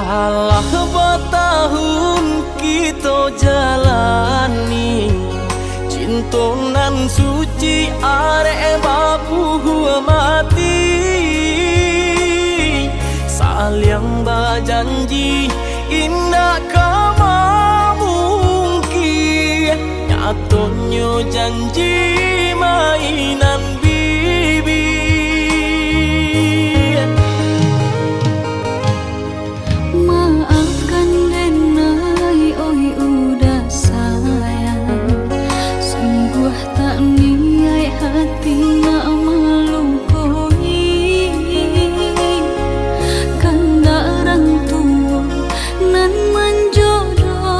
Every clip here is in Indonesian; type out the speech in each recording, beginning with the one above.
Alah bertahun kita jalani cinta nan suci arek baku mati, saling berjanji indah kama mungkin, nyatanya janji mainan bibi. Maafkan Denai, oi udah sayang, sungguh tak niat hati nak melukai, kanda orang tua nan menjodohkan,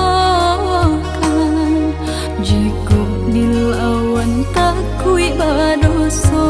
jika dilawan tak kui berdosa.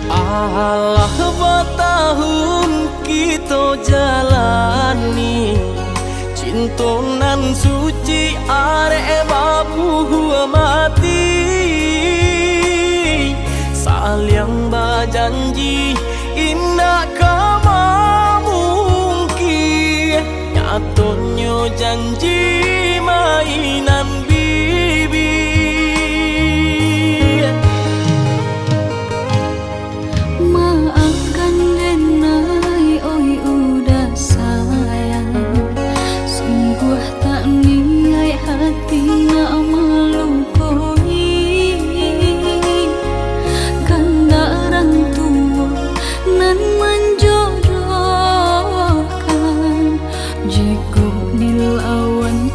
Alah bertahun kita jalani cinta nan suci arek baku mati, saling berjanji indah kama mungkin, nyatanya janji mainan bibi. Maafkan Denai, oi udah sayang, sungguh tak niat hati nak melukai, kanda orang tua nan menjodohkan, jika dilawan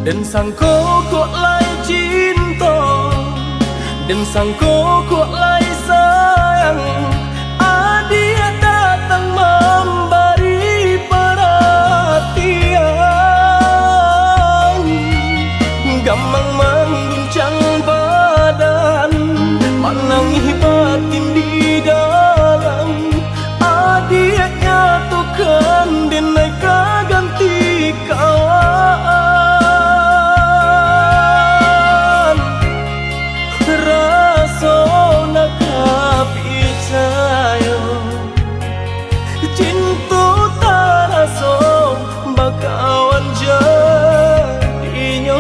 Dan sangko kok lai cinta, dan sangko kok lai sayang. Dia datang memberi perhatian, gamang mengguncang badan, menangis batin di dalam. Dia nyatukan denai kaganti kawan. Raso nak percaya cinta taraso bakawan jadinya.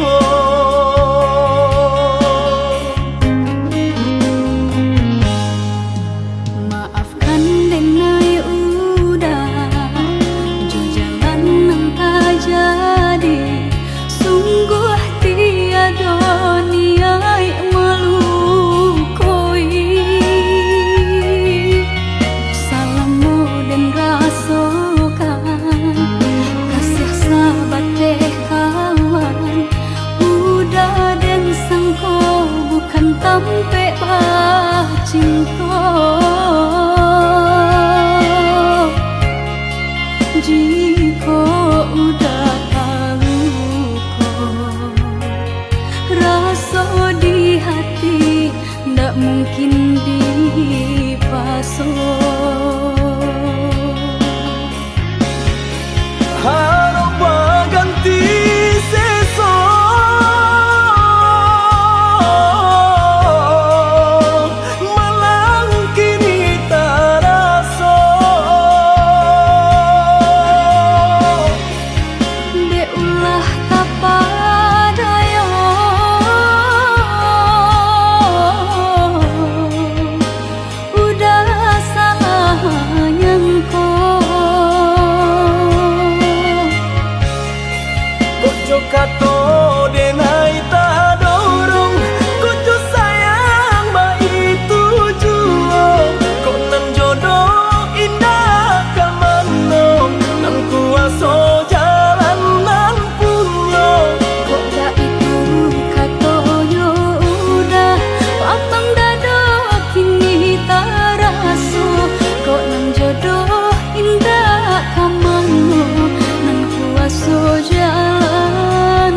Maafkan denai udah jo jalan nang tak jadi. Sungguh tiada niat melukoi. Salamu dan rasakan kasih sahabat deh kawan. Udah dan sangko bukan tampe bah cinta. Jika udah tahu kok rasa di hati ndak mungkin dipasok. Harap ganti sesok, malang kini taraso. Beulah kapadaya udah sayang Kojo kato denai tak dorong, kojo sayang ba itu juo. Kok nan jodoh indah kamano, nan kuaso jalan nan punyo. kok dah itu katoyo udah papang dado kini taraso. Kok nang jodoh indah kamano nan kuaso jalan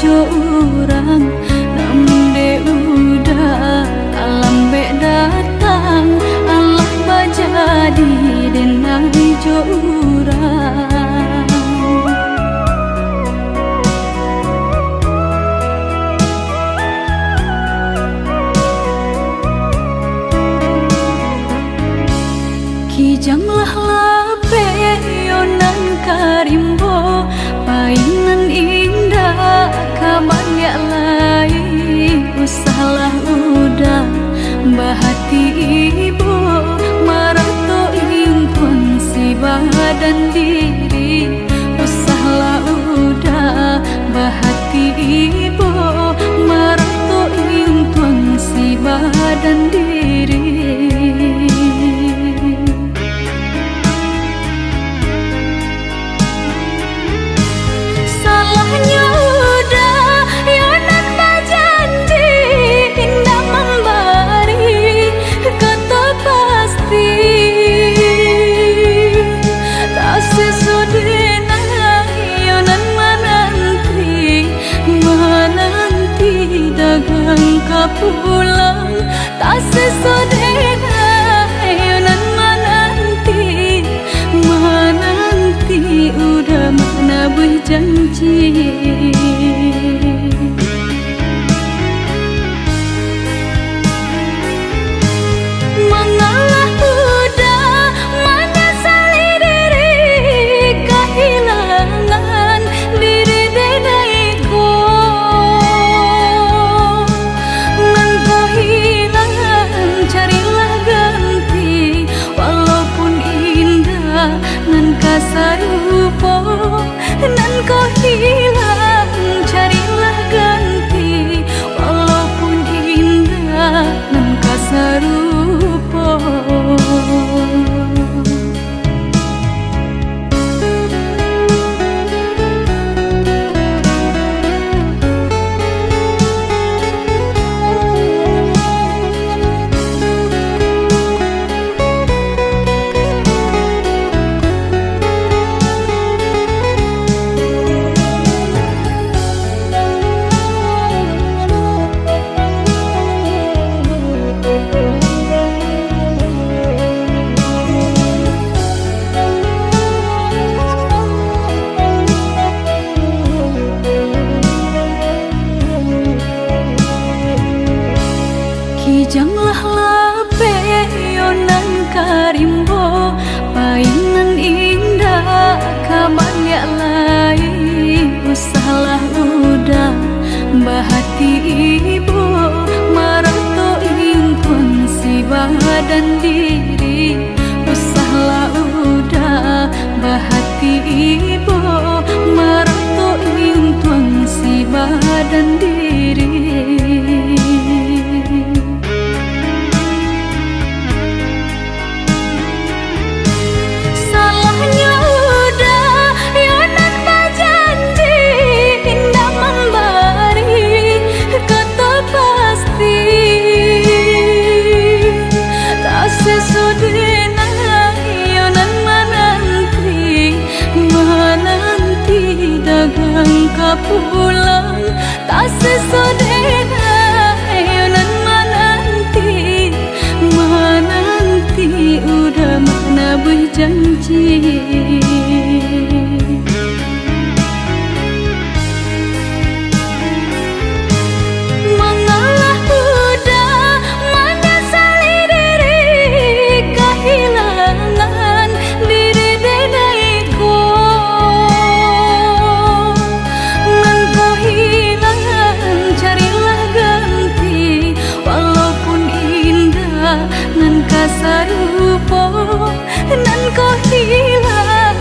jo urang namun de udah alam be datang Allah bajadi denai jo urang kijanglah lape yonan karimbo painan indah kabarnya lain usahlah udah bahati ibu marato impun si badan diri usahlah udah bahati ibu marato impun si badan diri pulang tak sesodena ayonan menanti udah mana berjanji mengalah udah menyesali diri kehilangan diri denaiku sarupo nan kau hilang carilah ganti walaupun indah nan kau sarupo kijanglah lape yonan karimbo painan indah kabarnya lain usahlah udah bahati ibu marato impun si badan diri usahlah udah bahati ibu marato impun si badan diri pulang tak sesodena ayonan menanti udah mana berjanji mengalah udah menyesali diri kehilangan diri denaiku carilah ganti walaupun indah nan sarupo nan kau hilang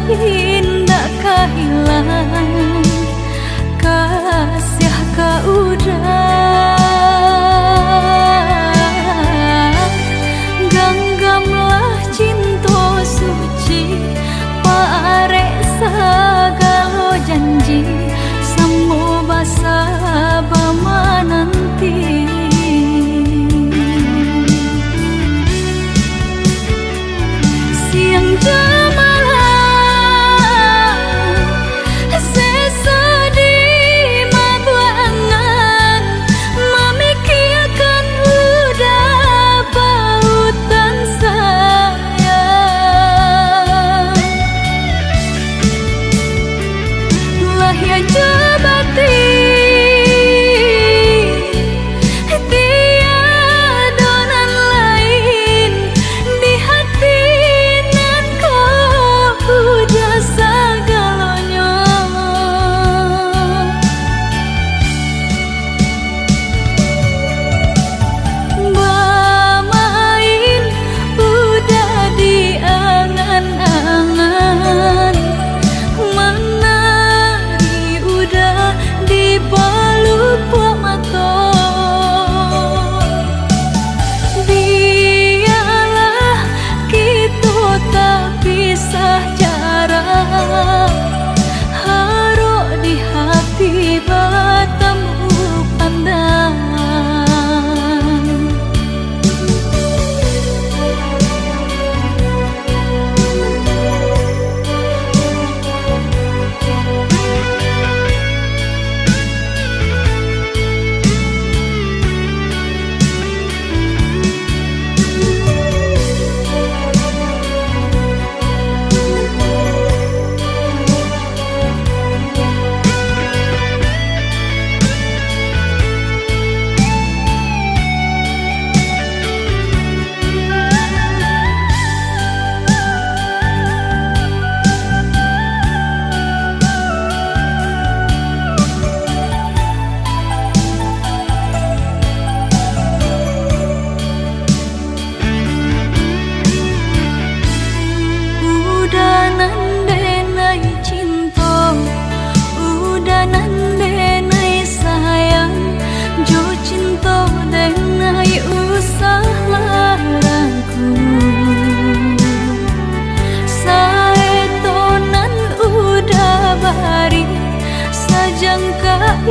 indah kehilangan kasih ka udah genggamlah cinta suci pare segala janji semua basa bama nanti siang jamalah sesedih mabuangan memikirkan udah pautan sayang lah ya jabati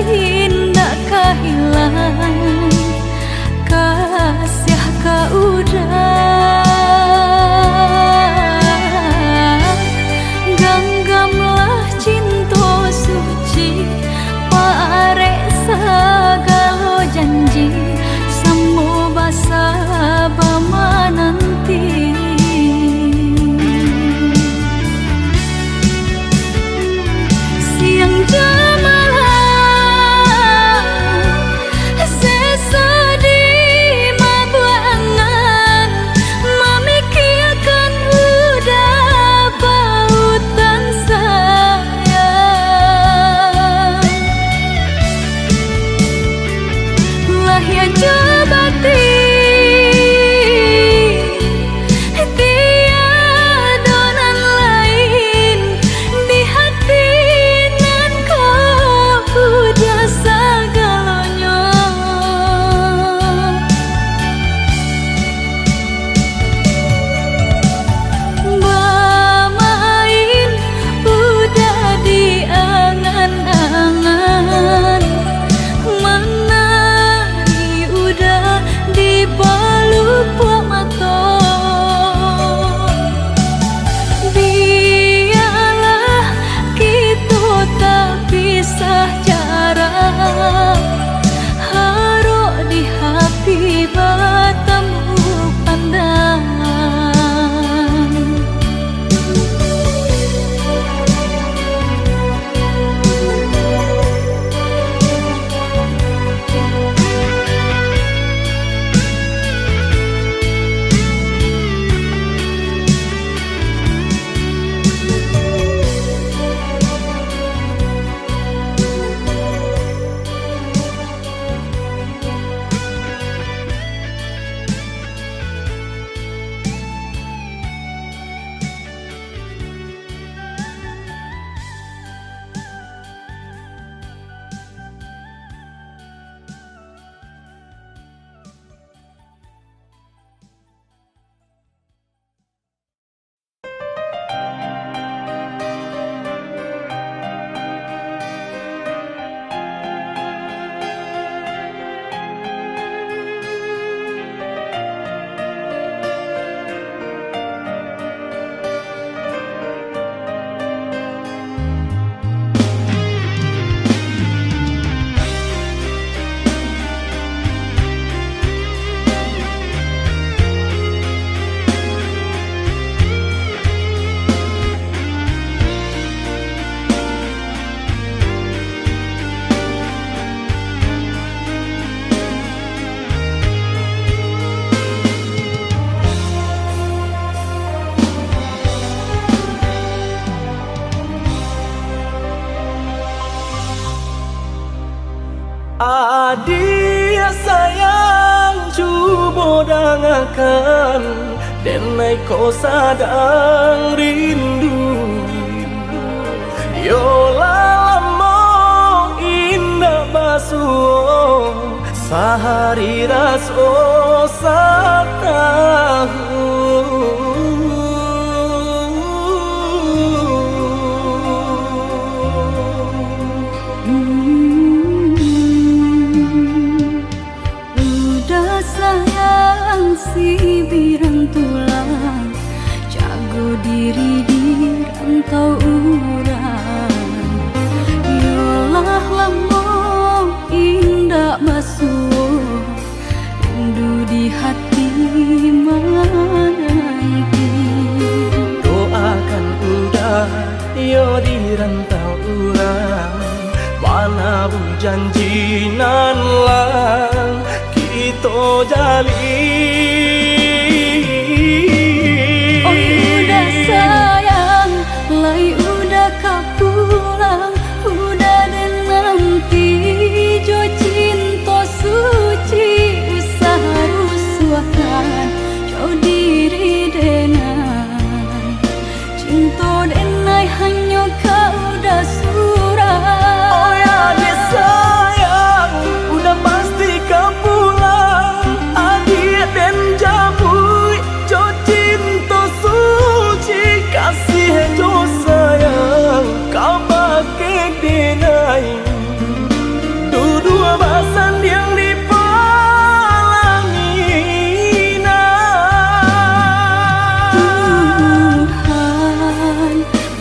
indah kehilangan kasih ka udah genggamlah cinta suci pare segala janji semua basa bama nanti siang jamalah sesedih mabuangan Adia sayang cuba dengarkan, denai kau sadang rindu. Yola lama indah basuh, sehari raso satahu. Udah sayang si birang tulang, jago diri di rantau urang. Yolah lamo indah basuh, rindu di hati menanti. Doakan udah yo di rantau urang, mana bu janji nan lang kita jalin. Oh udah sayang, lai udah kau pulang, udah dan nanti jo cinta suci usaha rusuhan jauh diri denai, cinta denai hanya kau udah surah. Oh ya dia sayang, udah pasti kau pulang. Adik dan jabui, jo cinta suci kasih jo sayang, kau pakai denai. Dua basan yang dipalangina. Tuhan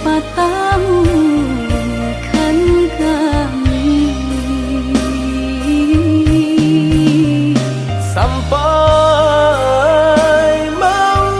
patahkan kami sampai maut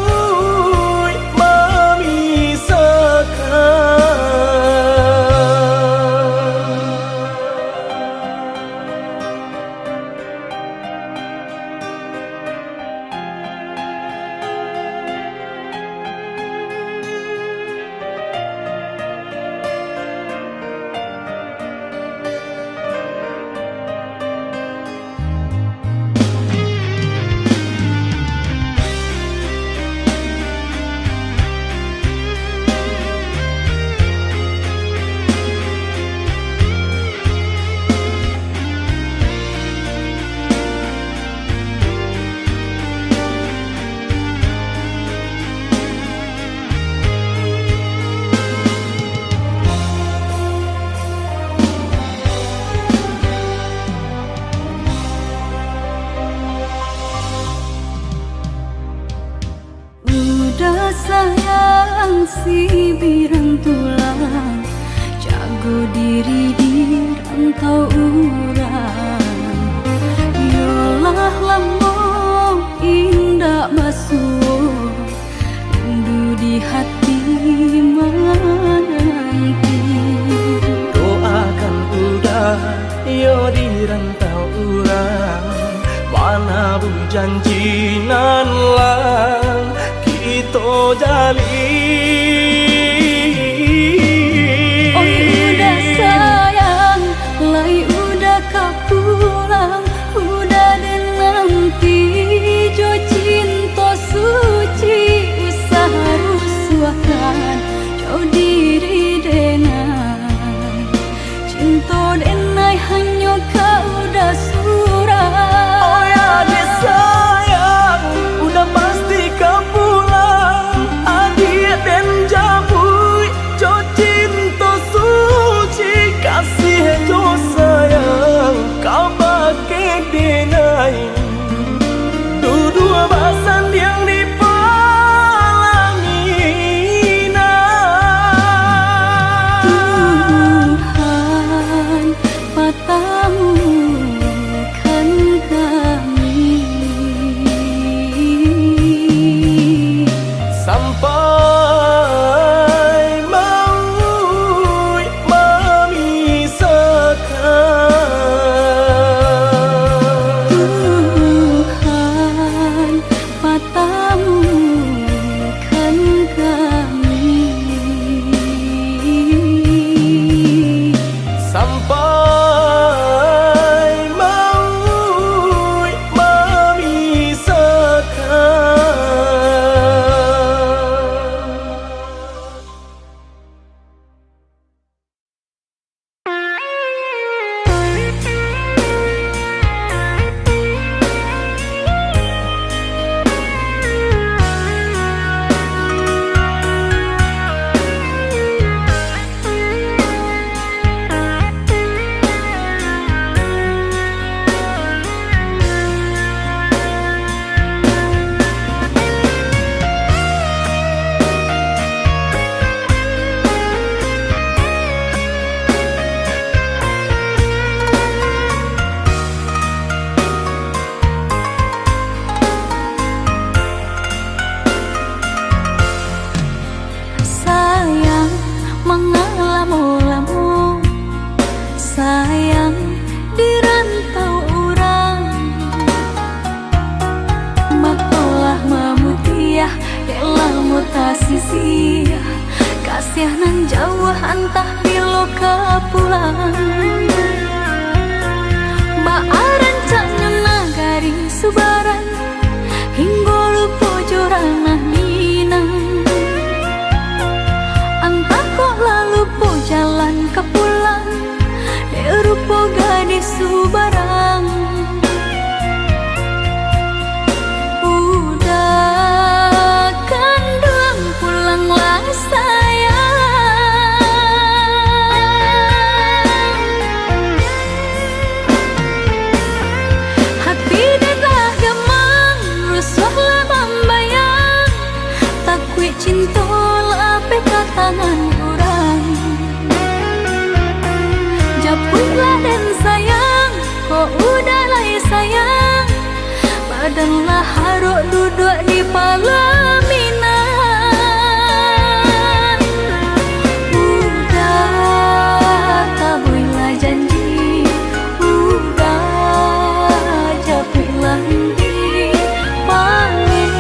Udah sayang si birang tulang, jago diri di rantau urang. Yolah lamo indah basuh, rindu di hati menanti. doakan udah yo di rantau urang, mana bu janji nan lang kita jalin. Oh udah sayang, lai udah kau pulang, udah dan nanti jo cinta suci usaha rusuhan jauh diri denai, cinta denai hanya kau udah surah. Oh ya dia sayang, udah pasti kau pulang. Adik kasih nan jauh antah bilo ke pulang Baaran caknya nagari subaran hingga lupa jorana minang Antah kok lalu po jalan ke pulang rupa gadis subarang Udah kandung pulanglah tangan orang Japulah dan sayang kok udah lai sayang Badanlah haruk duduk di pelaminan Udah tabuilah janji Udah japulah nanti Panggil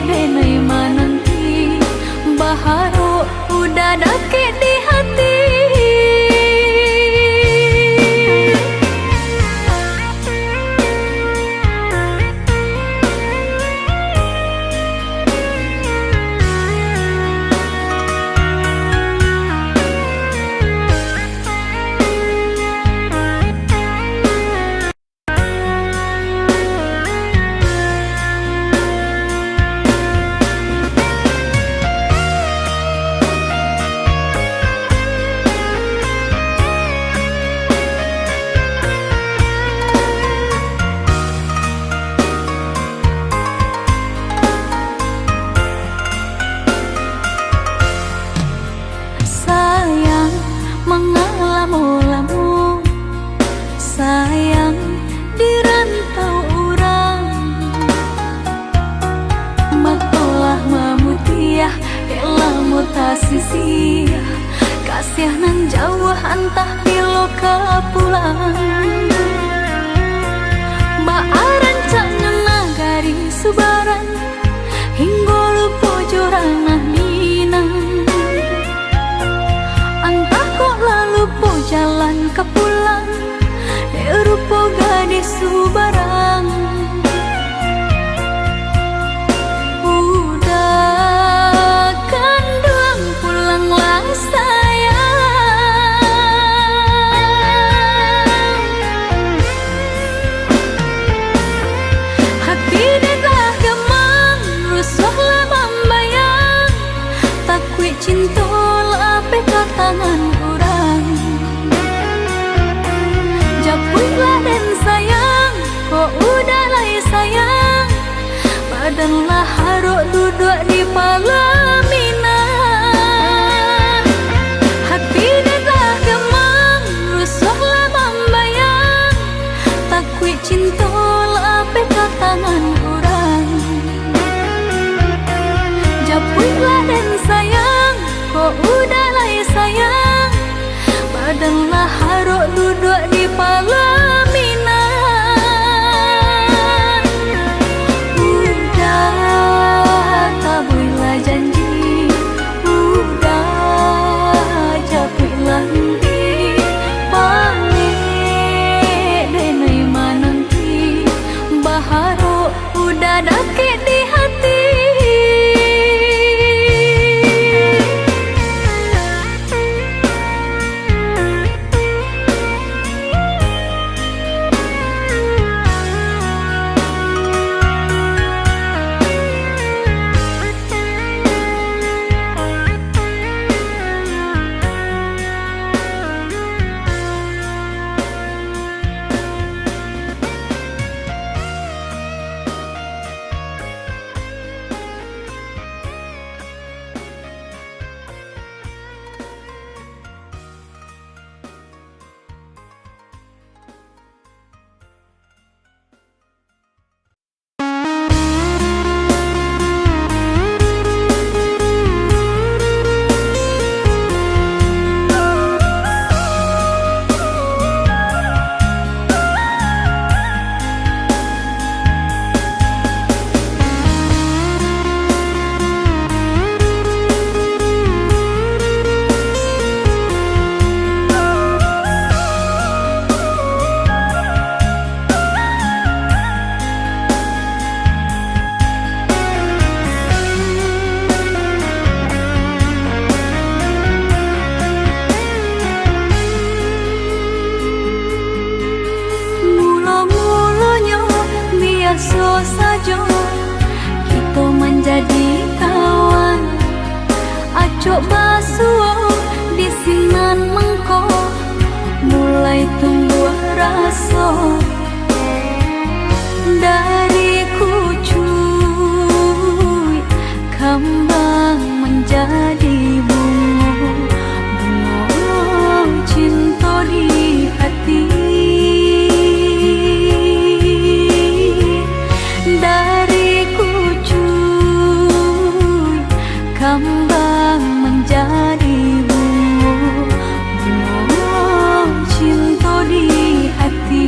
denai mananti Baharu udah dakik di hati Mengalamu-lamu sayang di rantau orang Matolah memutiah elah mutasisi kasih nan jauh antah bilo ke pulang Baaran caknya nagari subaran hingga lupa jorana minang Lupa jalan ke pulang rupa gadis subarang Udah kandung pulanglah sayang Hati dah gemang rusuhlah membayang Takut cinta lapeh ke tangan Japulah dan sayang kok udah lai sayang Badanlah haruk duduk di pelaminan Hati dah gemang rusuhlah membayang Takut cinta lapeh ke tangan orang Japulah dan sayang kok udah lai sayang Badanlah haruk duduk di pelaminan Udah tabuilah janji coba suo di sinan mengko mulai tumbuh rasa dari kucuy kembang menjadi bunga cinta di hati. Dari kucuy kembang menjadi bunga cinta di hati.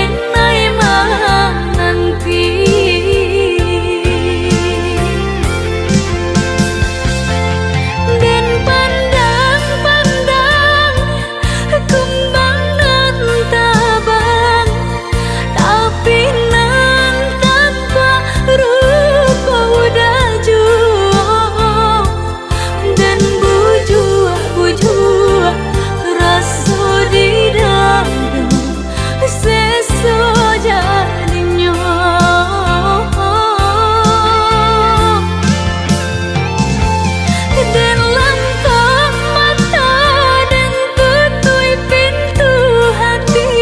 denai menanti. Den pandang-pandang kembang nan tabang, tapi nan tanpa rupa udah jua. Dan bujua rasa di dada seso jadinya. Dan lantang mata dan tutui pintu hati,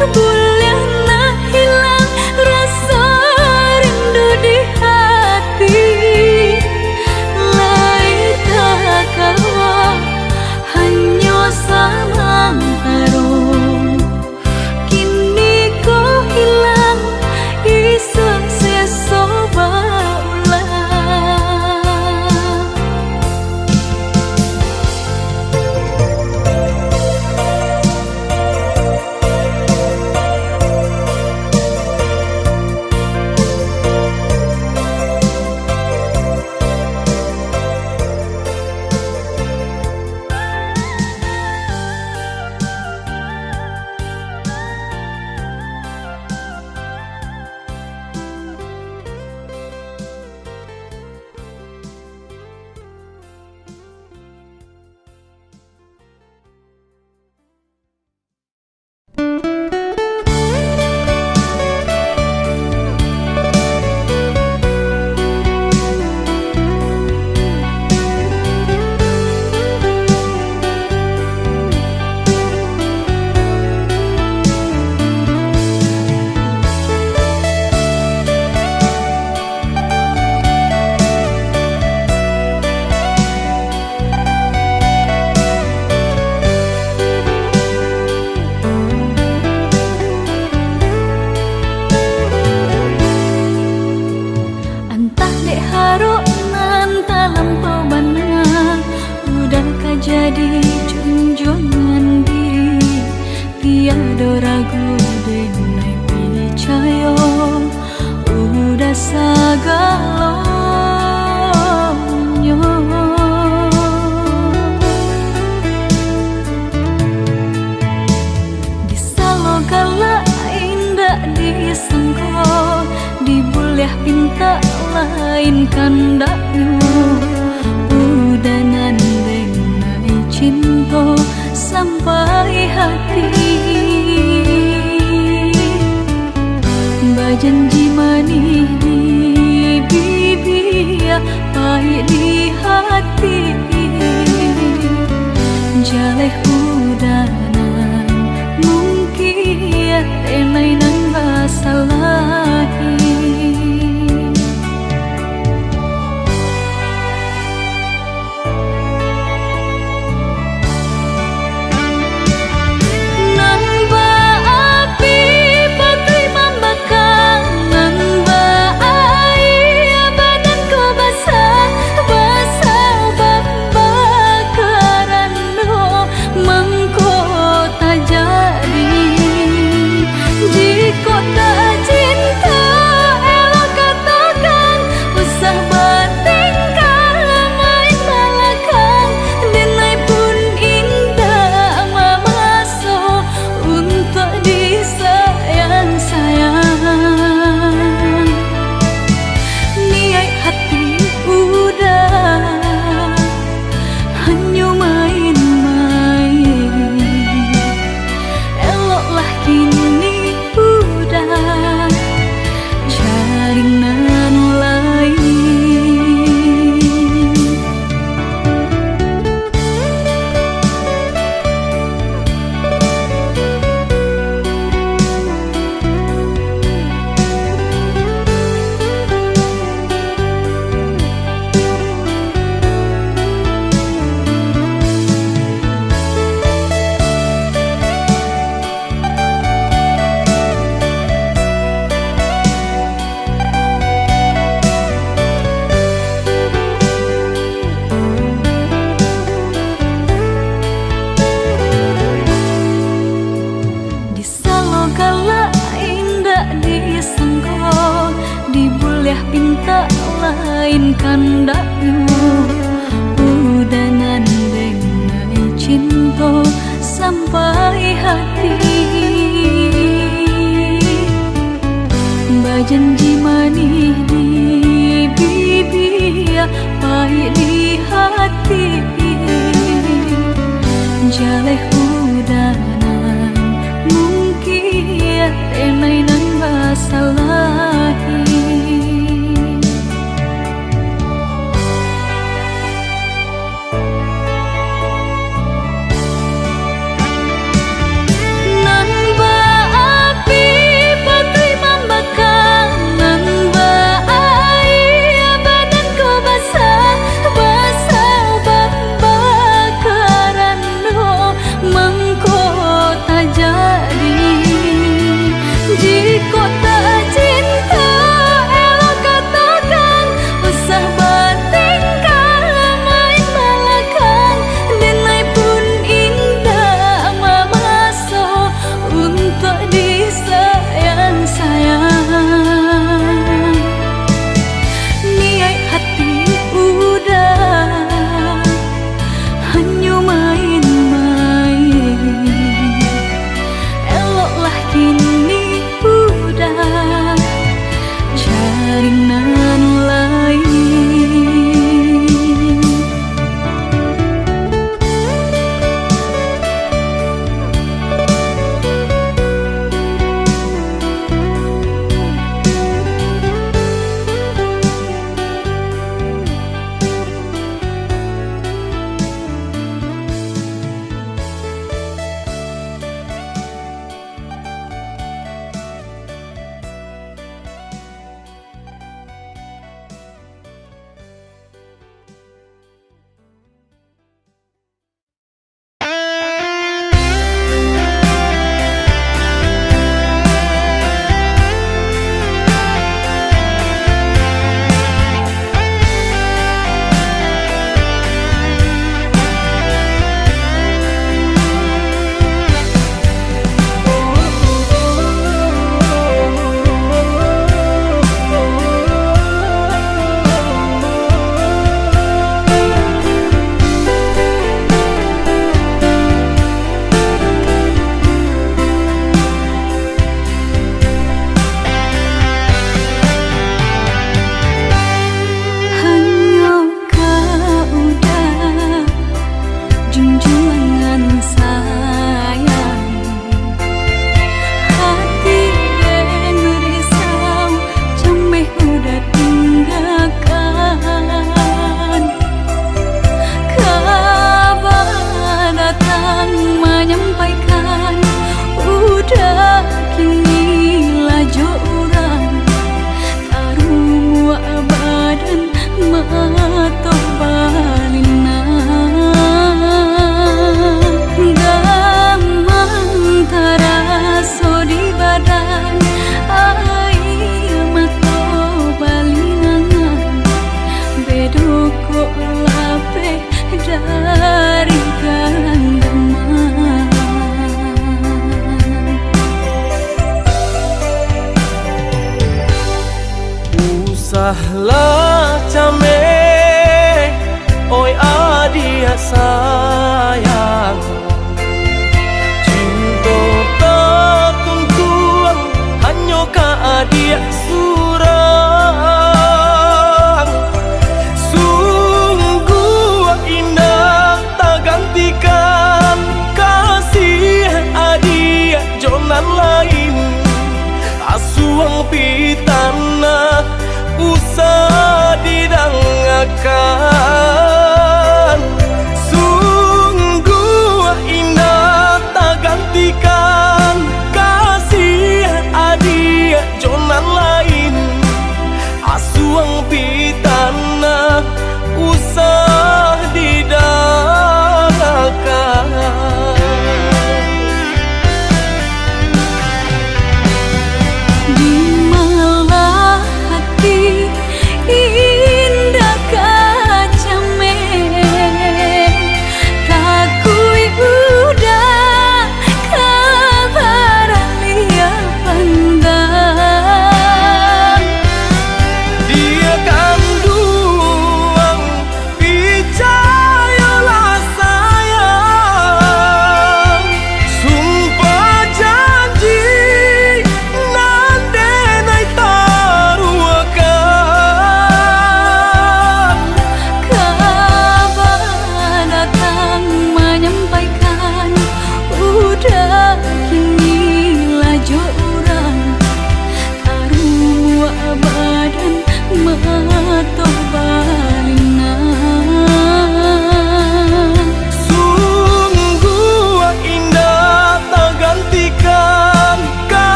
boleh nak hilang rasa rindu di hati. Lai tak kawa hanya samang tarung, kini kau hilang isu seso baulah. Entah dek haruk nan talampau banang, udah jadi junjungan diri. Tiada ragu denai percaya, udah sagalonyo. Disalogala indah disangko, dibuleh pinta lain kandaknya. Udanan denai cinta sampai hati, bajanji manis di bibir, pahit di hati. Jaleh udanan mungkin denai nan basalahi. Mangko kala indah disangka dibuliah pinta lain kandakmu udangan dengan cinta sampai hati bajanji manis di bibir pahit di hati jaleh udanan mungkin enai nan basalahi Sahlah came oi adia sayang cinta tak tungkuang hanya ka adia surang sungguh indah tak gantikan kasih adia jonan lain asuang pitana usah didangakan sungguh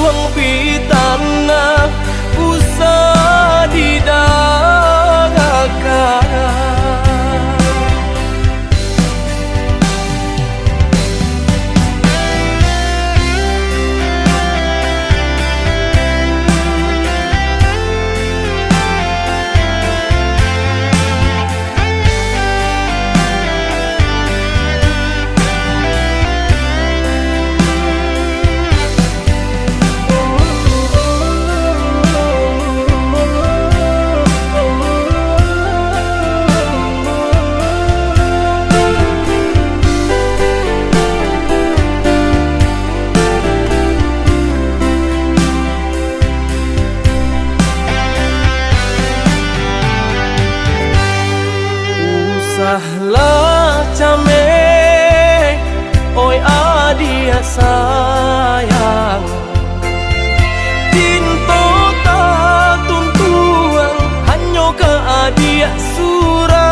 asuang pitana usah didangakan. Usahlah came, oi adia sayang, cinta tak tuntuang hanya ke adia surang.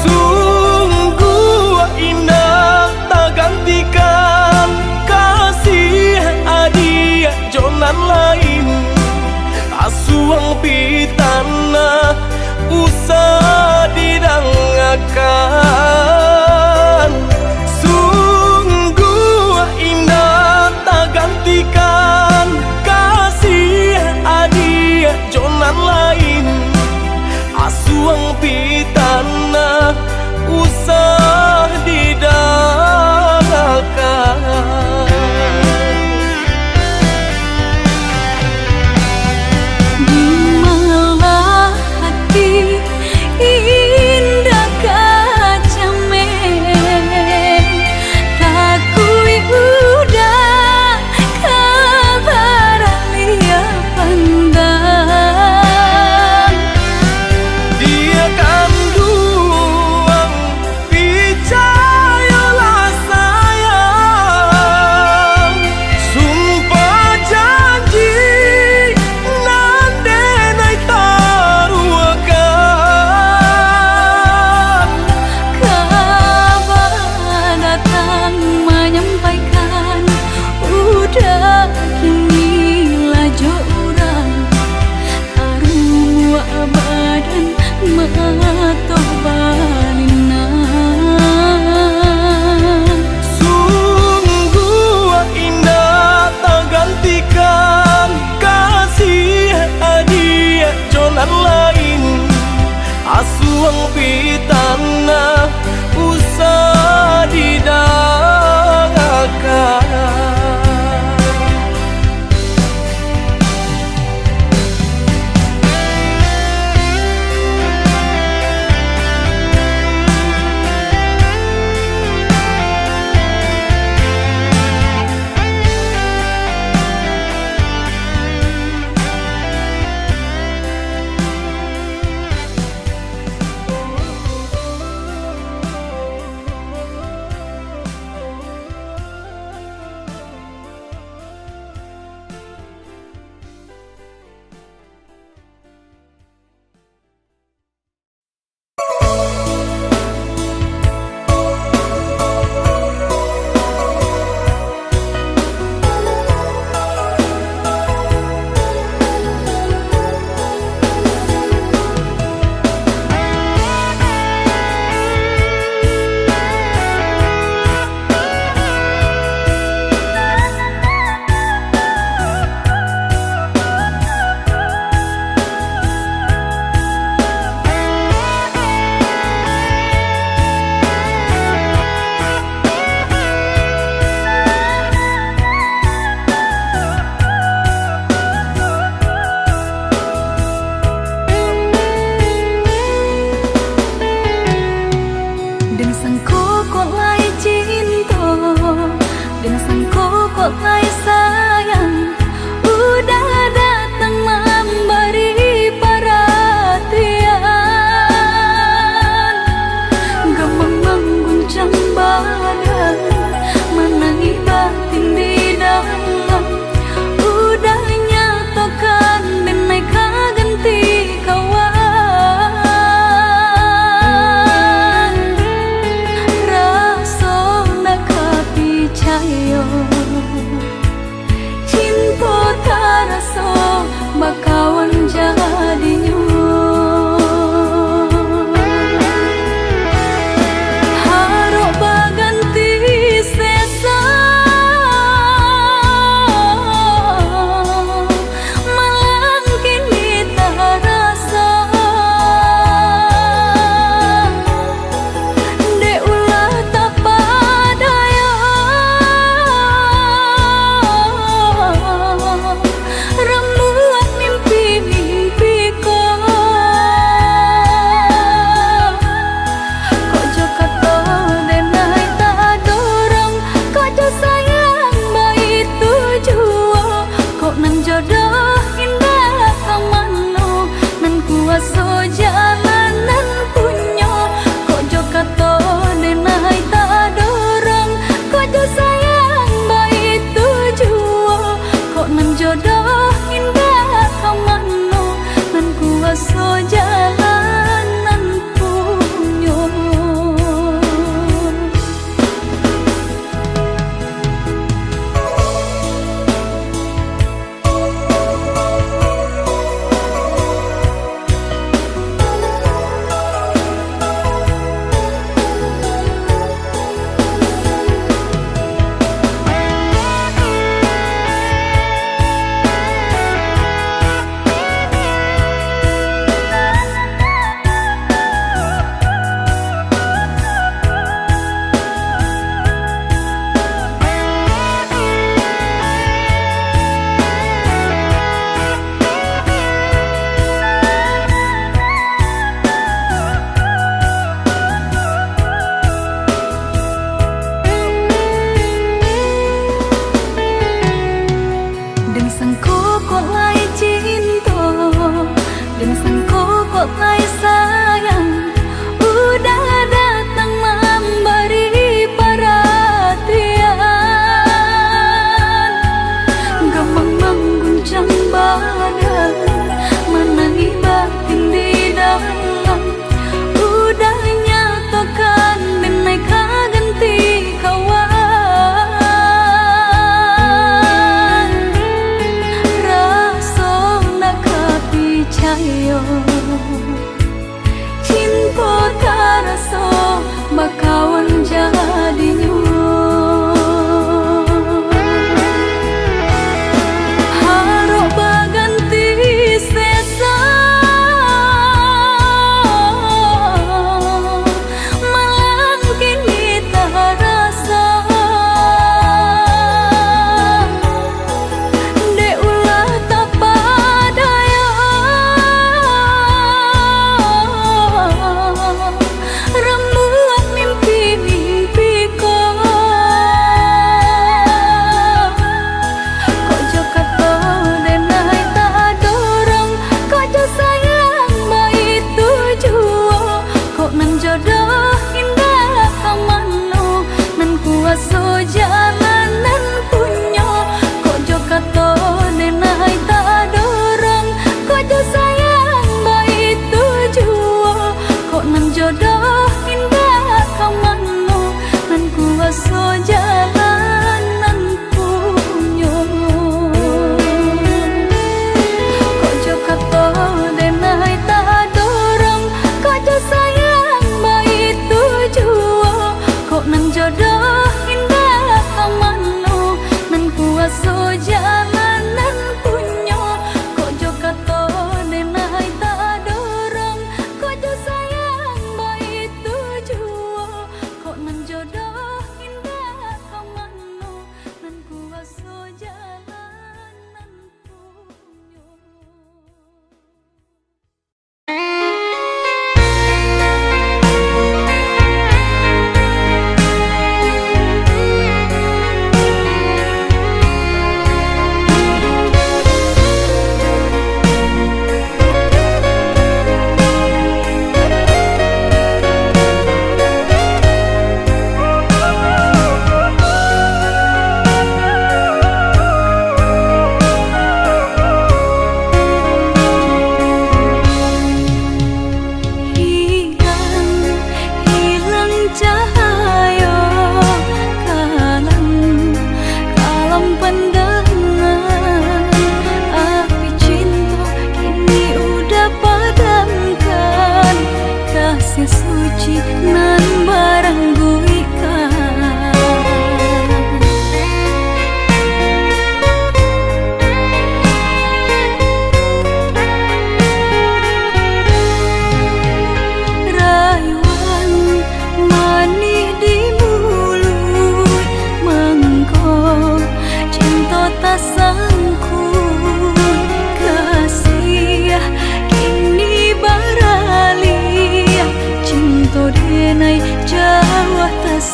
Sungguh indah tak gantikan kasih adia jonan lain, asuang pitana usah didangakan. Sungguh indah tak gantikan kasih adia jonan lain, asuang pitana usah didangakan. Asuang pitana usah didangakan.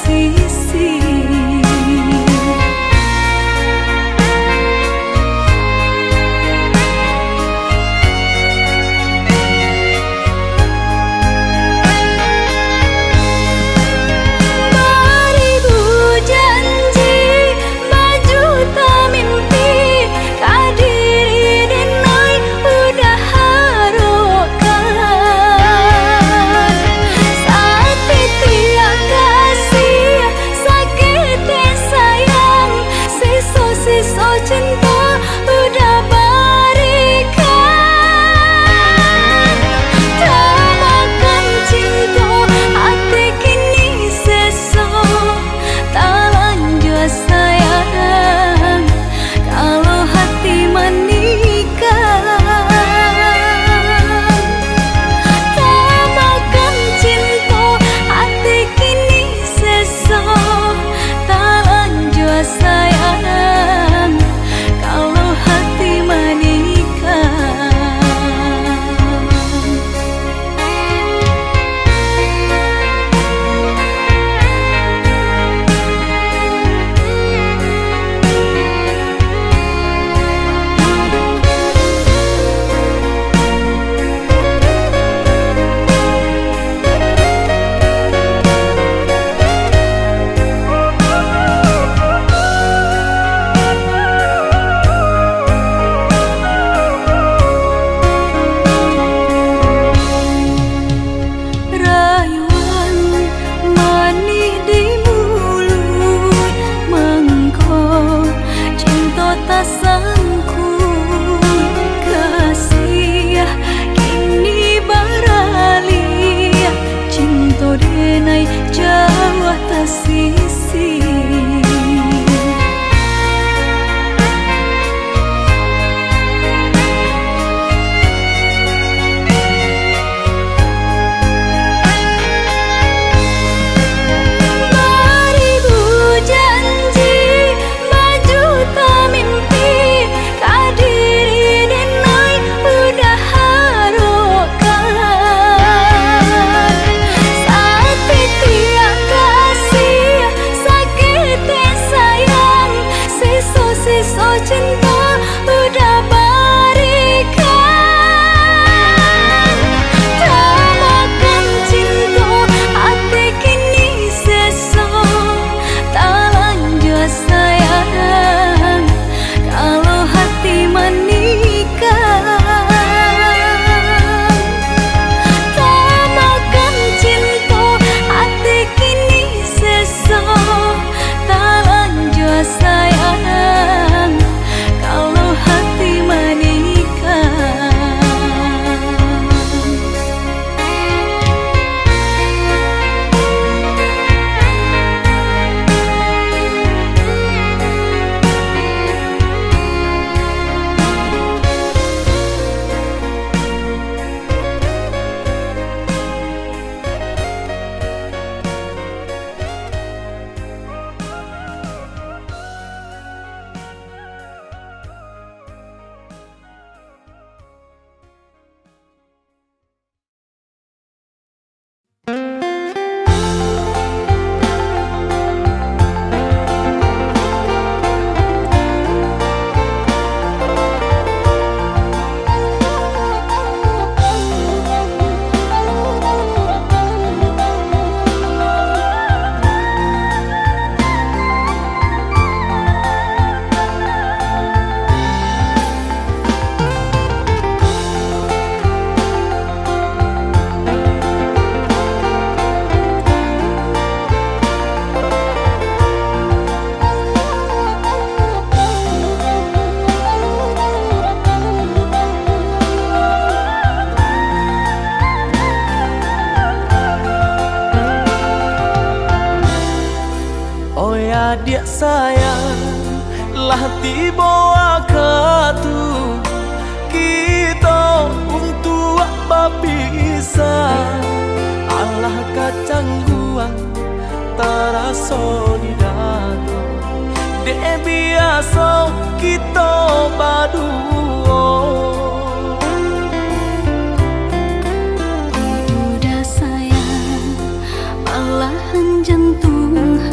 sisi. adik sayang lah tiba katu kita untuk babisa Allah kacang guang taraso di dato dek biasa kita baduo. Udah sayang malahan jantung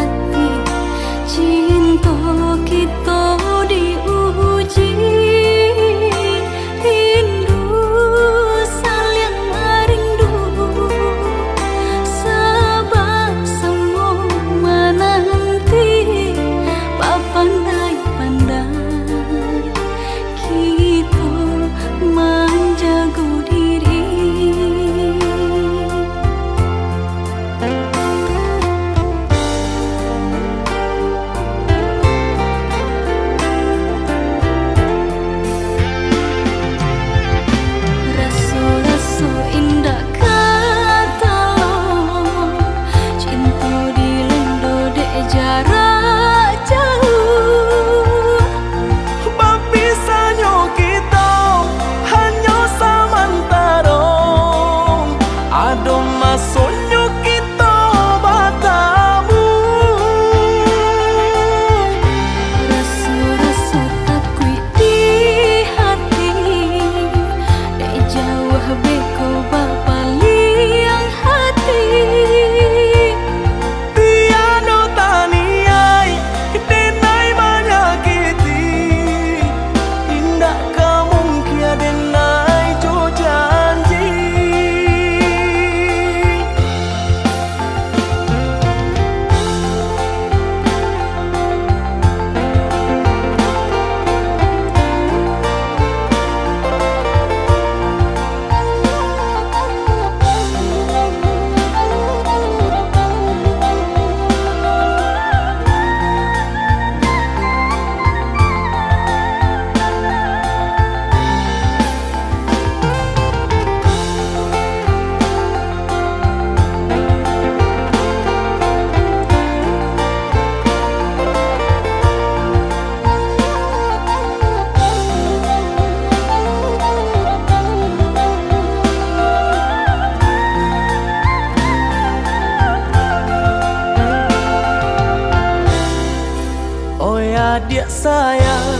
Adik sayang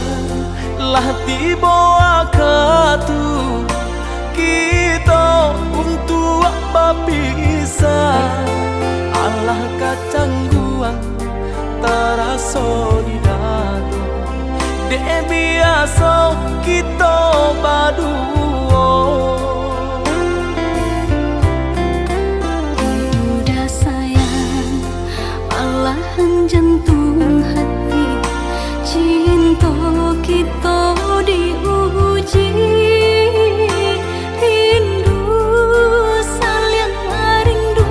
lah tiba waktu kita untuk berpisah. Allah kacangguan terasa di dada. Dek biasa kita berdua. Udah sayang, malahan jantung hati. Cinta kita diuji, rindu saling rindu.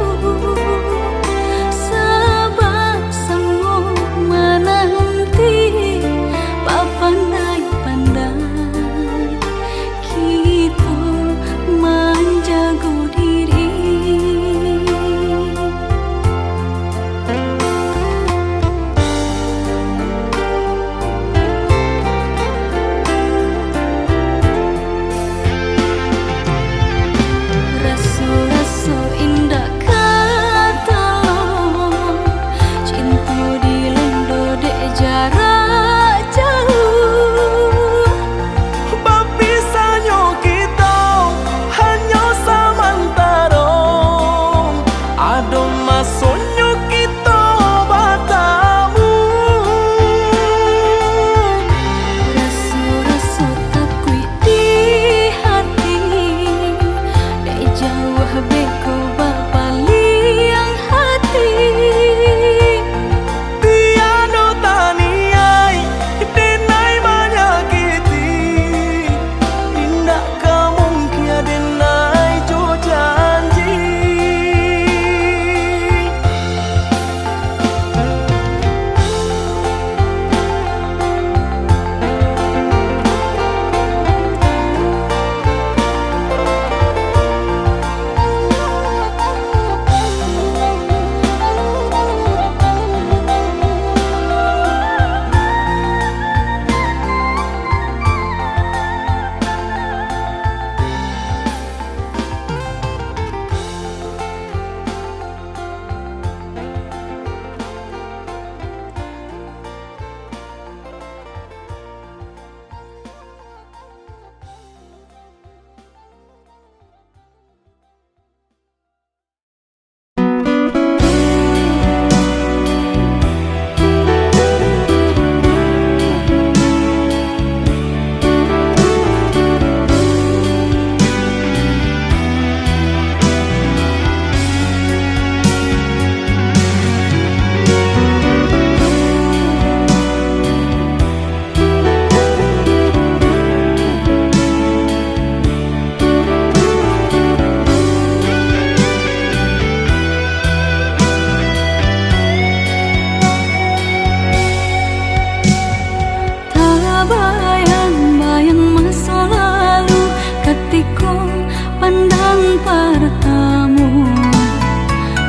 Sebab semua menanti pandai-pandai kita menjaga diri. Rasa-rasa indah kata lo, cinta dilendo dek jarak jauh. Berpisahnya kita hanya sementara. Ada masanya kita bertemu. Rasa-rasa takut di hati, dek jauh beko bapaliang hati. Tiada taniai denai menyakiti. Tidak kemungkinan denai jo janji. Tak bayang-bayang masa lalu ketika pandang pertama.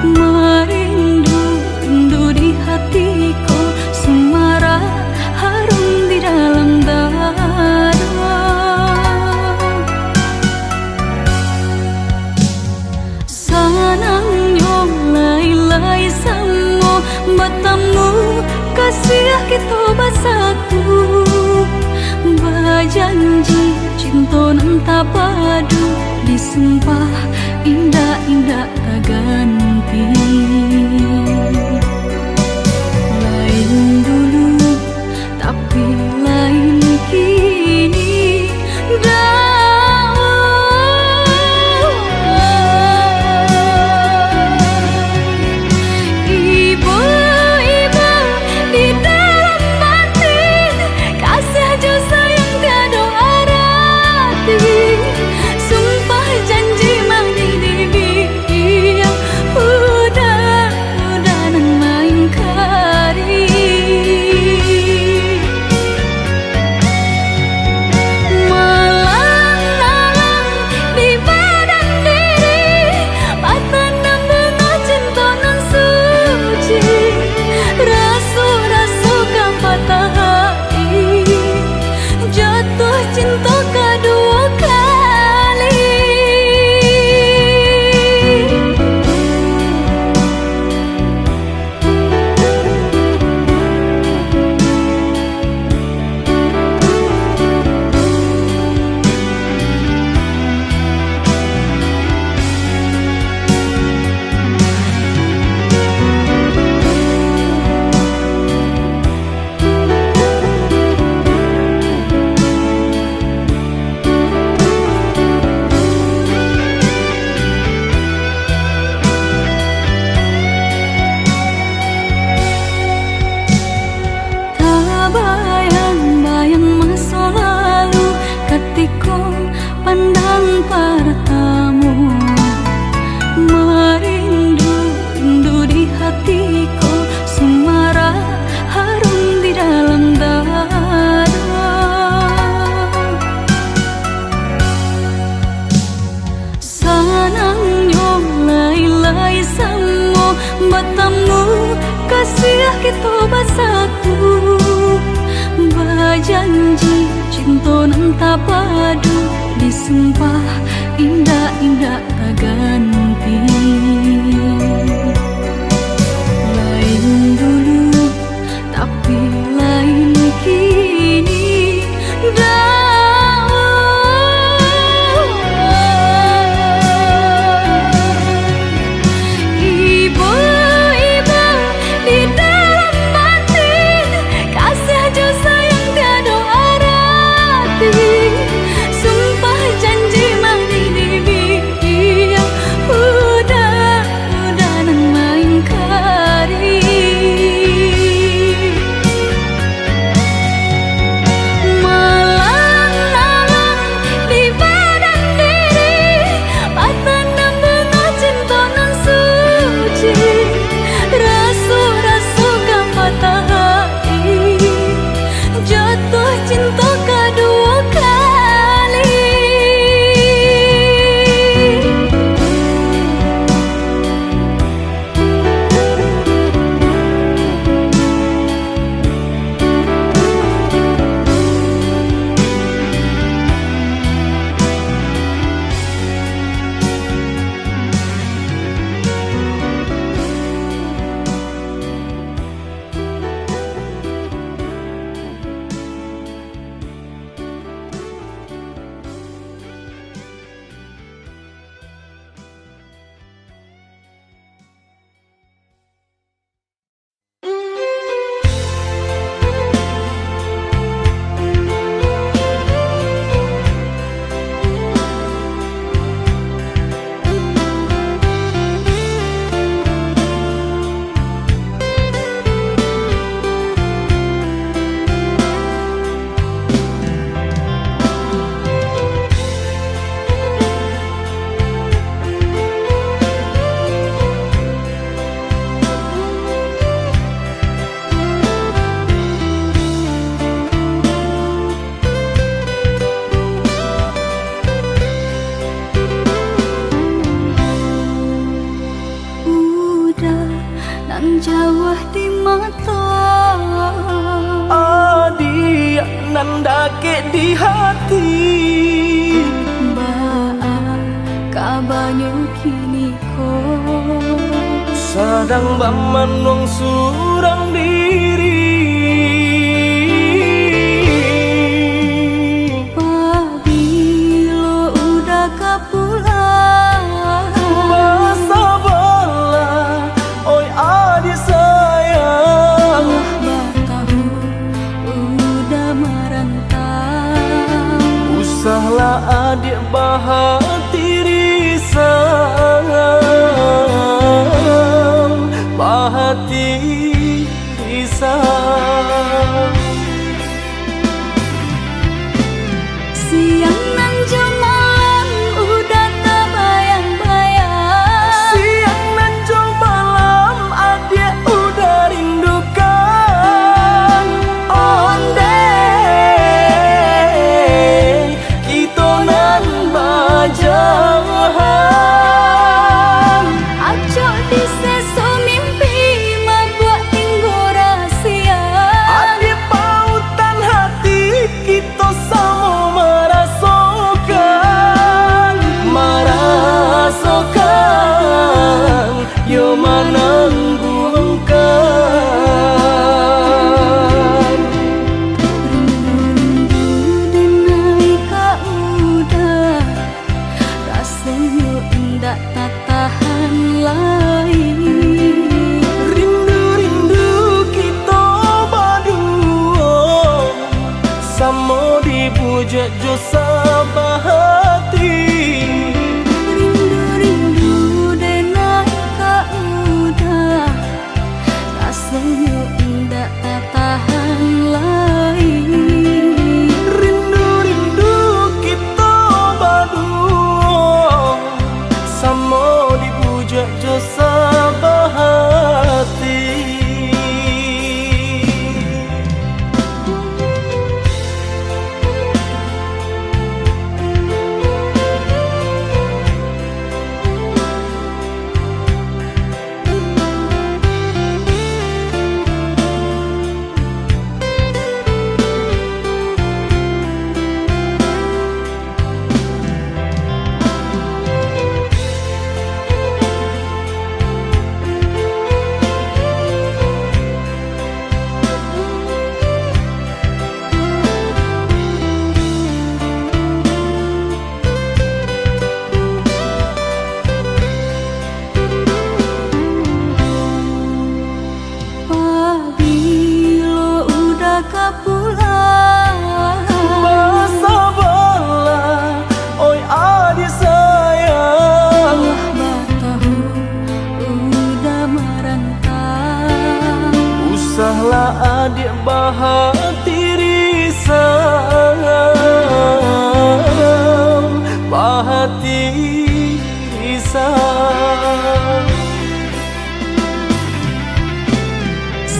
Merindu di hatiku, semarak harum di dalam dada. Senangnya lai-lai semua bertemu, kasih kita bersatu. Berjanji cinta nan tak padu, disumpah indah-indah tak ganti. Lain dulu tapi lain kini. Ibu-ibu di dalam batin, kasih aja sayang tiada arti. Sumpah janji mang di yang udah kita bersatu, berjanji cinta nan tak padu, disumpah indah-indah tak ganti. Lain dulu tapi lain kini, ibu-ibu di dalam batin, kasih aja sayang tiada arti. Sumpah janji menghidupnya, udah nan main kari. Malang-malang di badan diri, patanam bunga cinta nan suci. Rasu-rasu kan patah hati, jatuh cinta kedua kali. Nan jauh di mata, Adia nan dake di hati. baa kabarnya kini ko. Sadang bamanong surang diri. Pabilo udah kapulang, Basa bala, oi adik sayang. batahu udah merantau. Usahlah adik bahati risau, bahati risau. Siang nan jemalam udah tak bayang-bayang. Siang nan jauh malam adik udah rindukan. Onde kita nan bajahan. Acok di seso mimpi membuat tinggal rahasia. Adik pautan hati kita sama merasakan. Merasakan yo menangguhkan. Rindu denai ka udah, rasanya indah tak tahan lain. Rindu-rindu kita berdua, sama dibujuk jo sabahati. Rindu-rindu denai ka udah, rasanya indah tak tahan lain. Rindu-rindu kita berdua, sama dibujuk jo sabahati. kapulang. Bersabarlah, oi adik sayang. Batahu udah merantau. Usahlah adik bahati risau, bahati risau.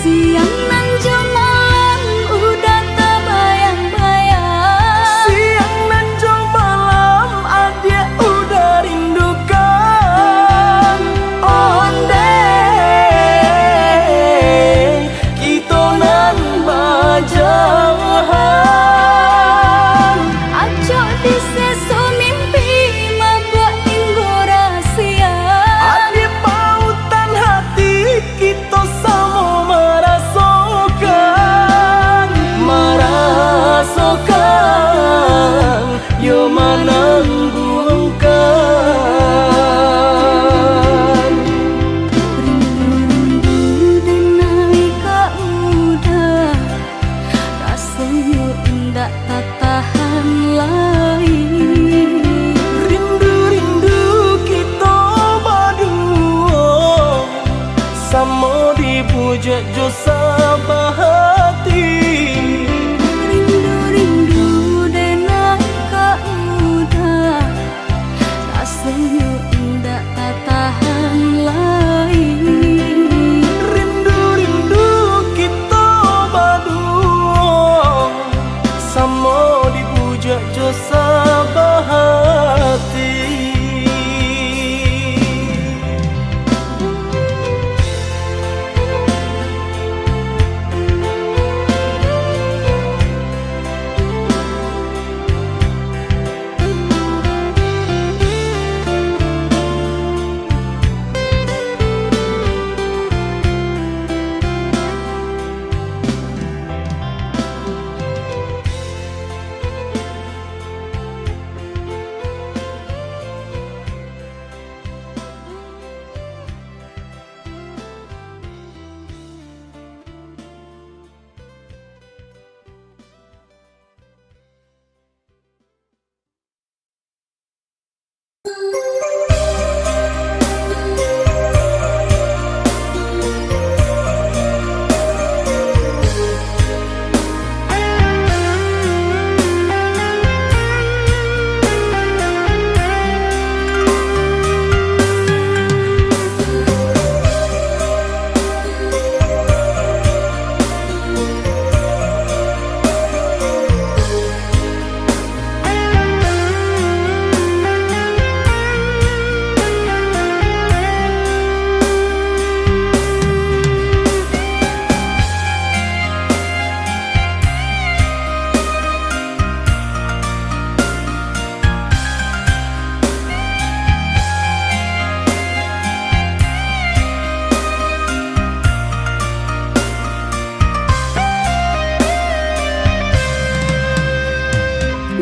Siang nan malam udah tak bayang-bayang. Siang nan malam adik udah rindukan. Ondeh kita nan bajahan. Acok di sesu mimpi mabuk tinggu rahasia. Adik pautan hati kita sama merasakan, yo menangguhkan. Rindu-rindu dan naik ke udah, rasanya indah tak tahan lagi. Rindu-rindu kita berdua, sama dipuja jo sabahati. Rindu-rindu dan naik ke udah, rasanya indah tak tahan lagi. Rindu-rindu kita berdua, sama dipuja jo sabahati.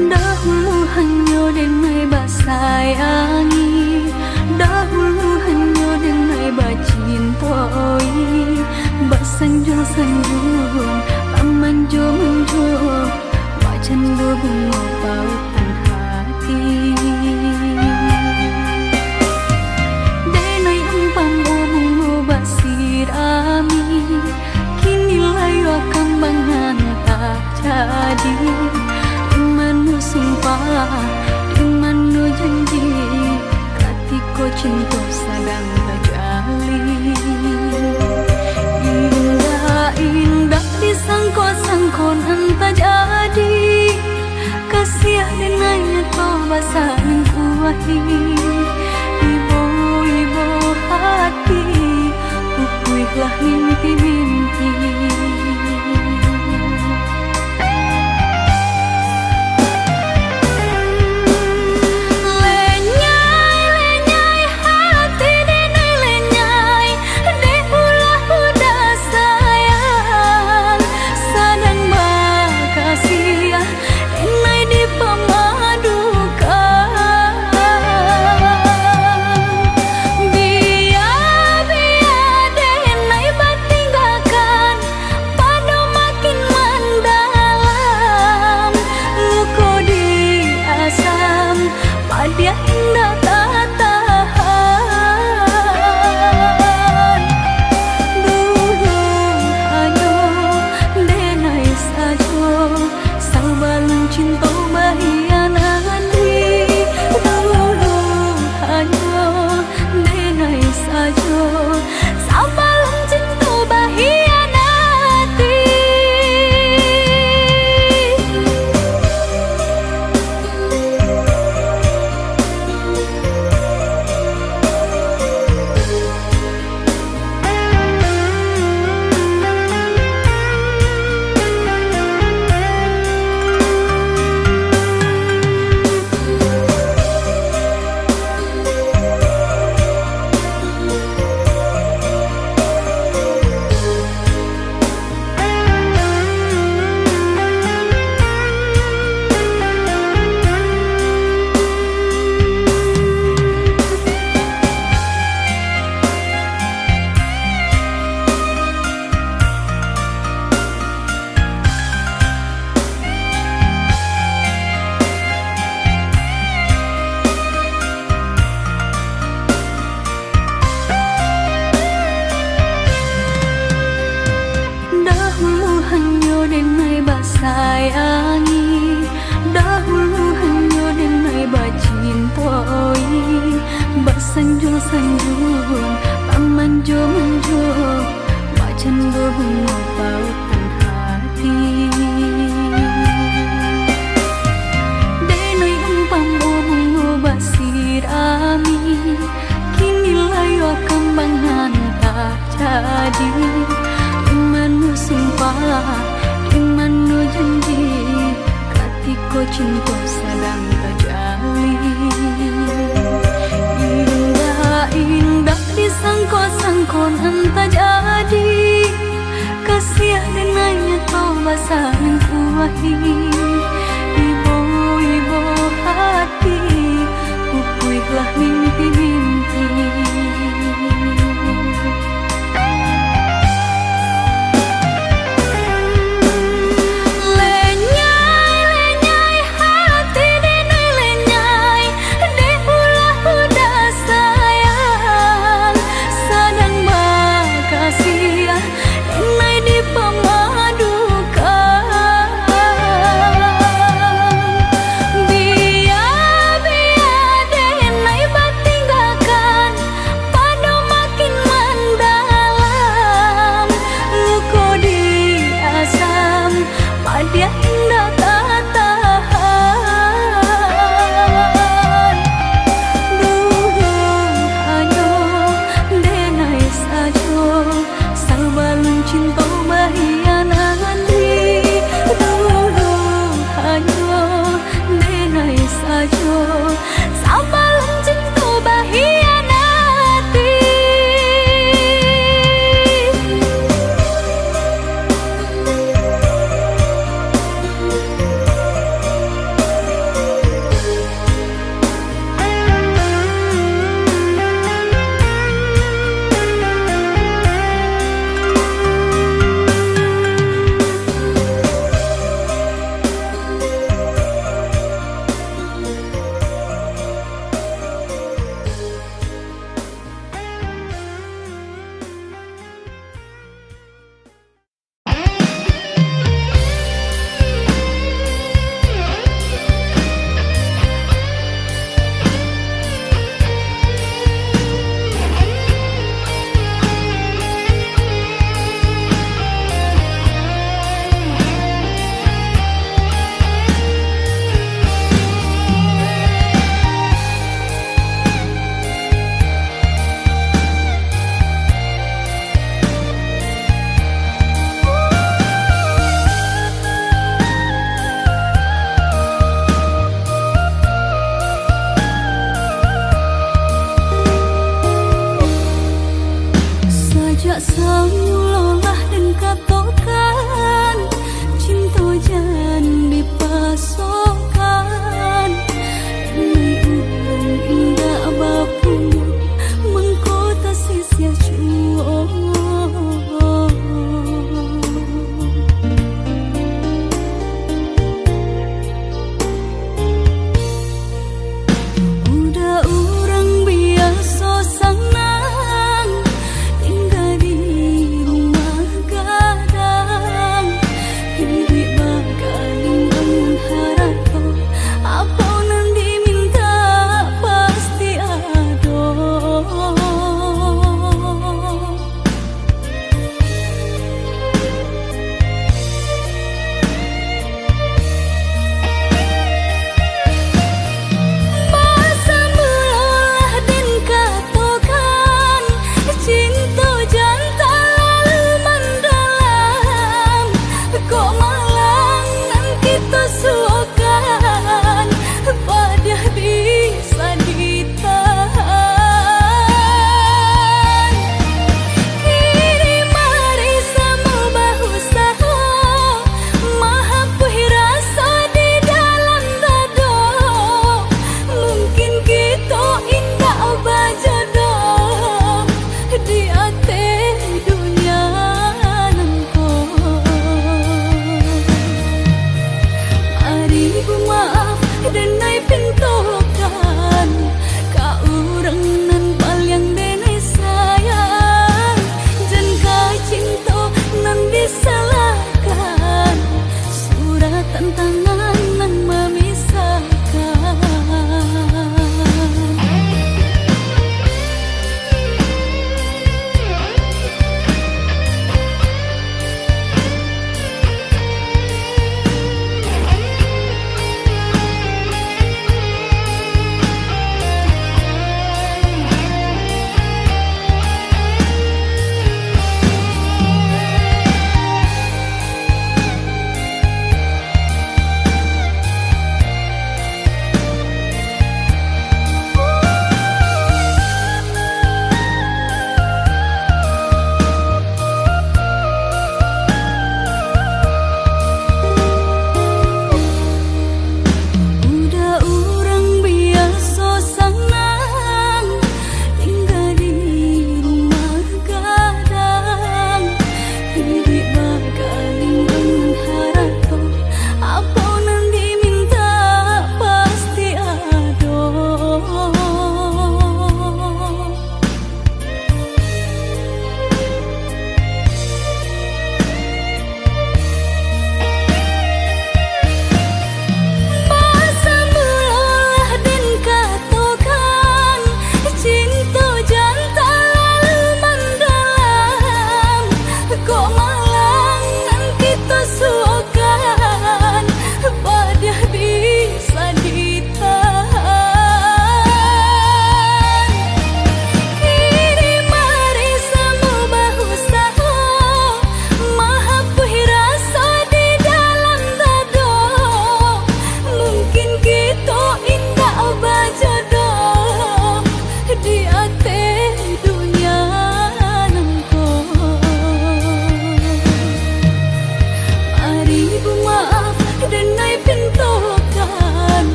Dahulu hanya denai basayangi, dahulu hanya denai bacintoi. Basanjung-sanjung, pamanjung-manjung, wajan bunga pautan hati. Denai empang bunga basirami, kini layu akan bangan tak jadi. Sumpah, dimana janji, katiko cinta sedang terjalin. Indah-indah disangko-sangko nan tak jadi. Kasih denanya kau basah mengkuahi. Ibu-ibu hati, pupuihlah mimpi-mimpi. Tinggal sayangi, dahulu hanya denai bacintoi, basanjung-sanjung, pamanjung-manjung, macan bunga pautan hati. Denai umpamu bunga basirami, kini layo kembangan tak jadi. Imanu sumpah, imanu janji, katiko cinta sedang terjali. Indah disangko-sangko entah jadi, kasih dengannya tau bahasa mengkuahi. Ibu-ibu hati, pupuihlah mimpi-mimpi. See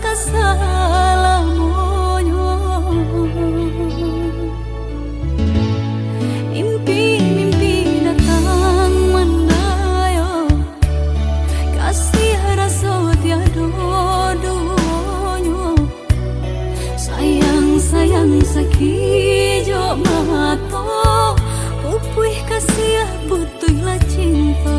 kasalamonyo. Mimpi-mimpi datang mendayo, kasih rasa tiada duonyo. Sayang-sayang sakijo mato, pupuih kasih butuhlah cinta.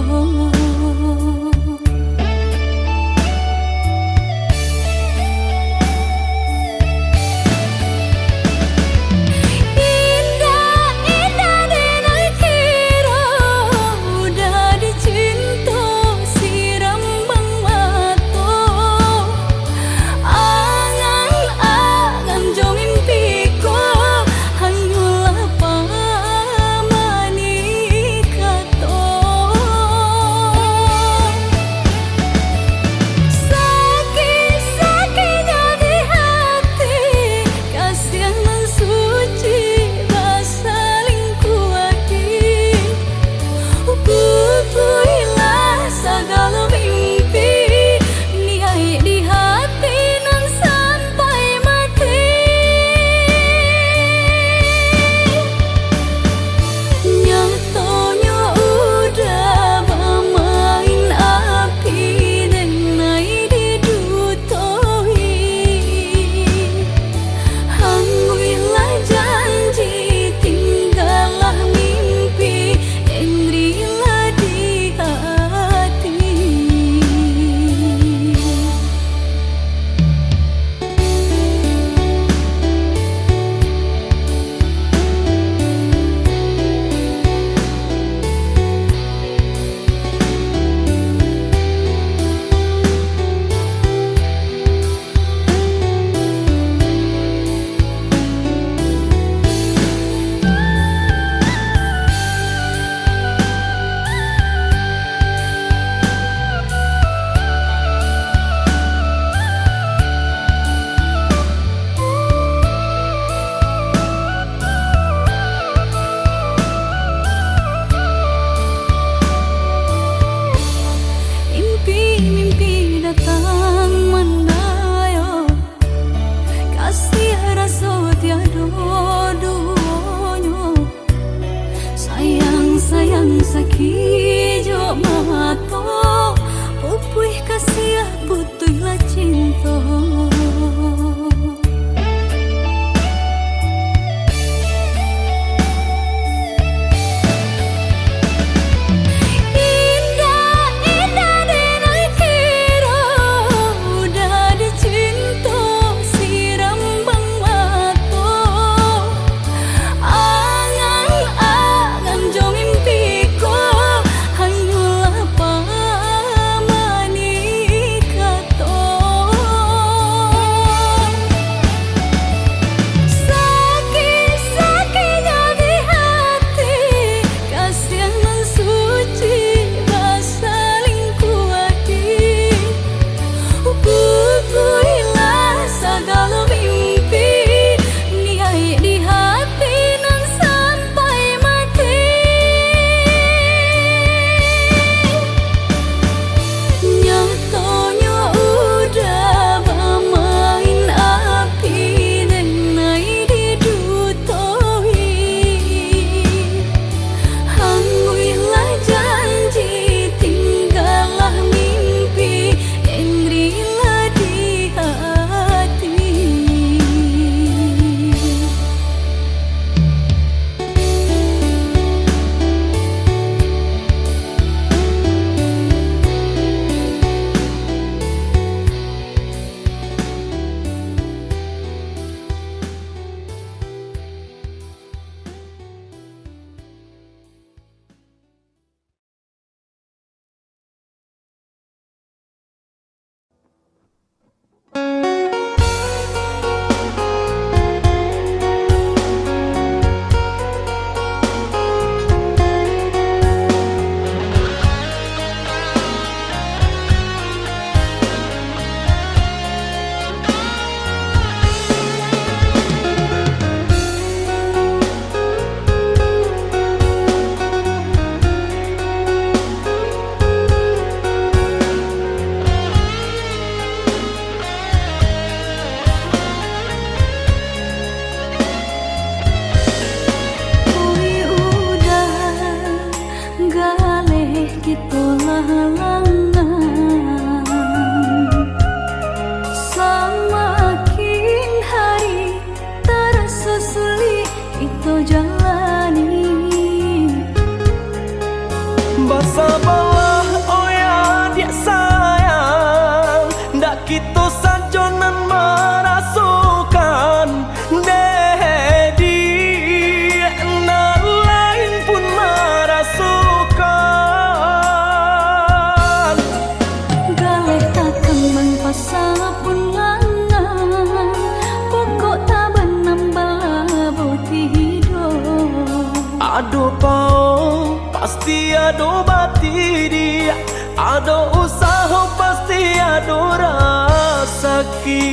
pasti ado bati dia, ado usaha pasti ado rasaki.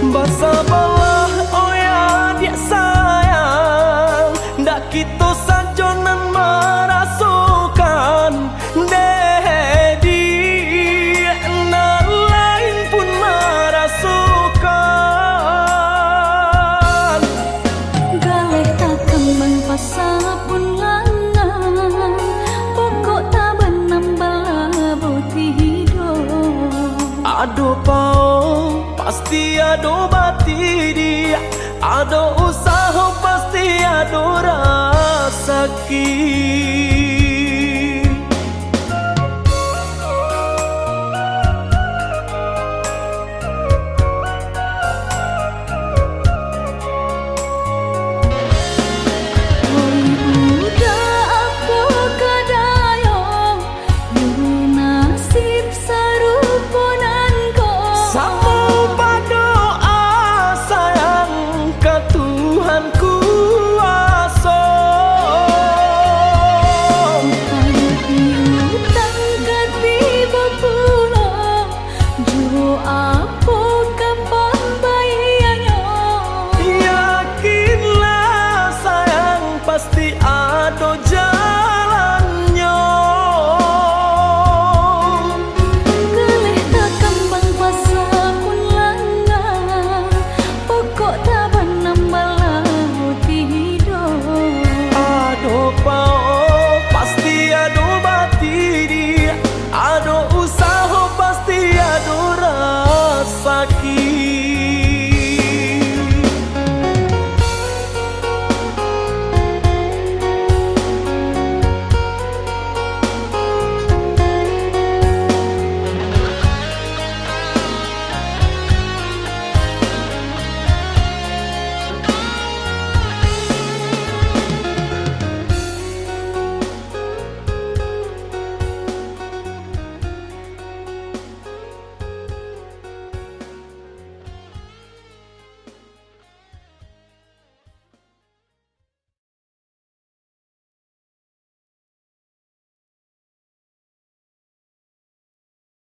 Basabalah oh ya dia sayang, ndak kita sajonan merasukan dedi na lain pun merasukan. Galeh tak kembang pasal pun lanang, pokok tak benambal boti hidup. Aduh pao pasti ado bati dia, ado usaha pasti ado rasaki.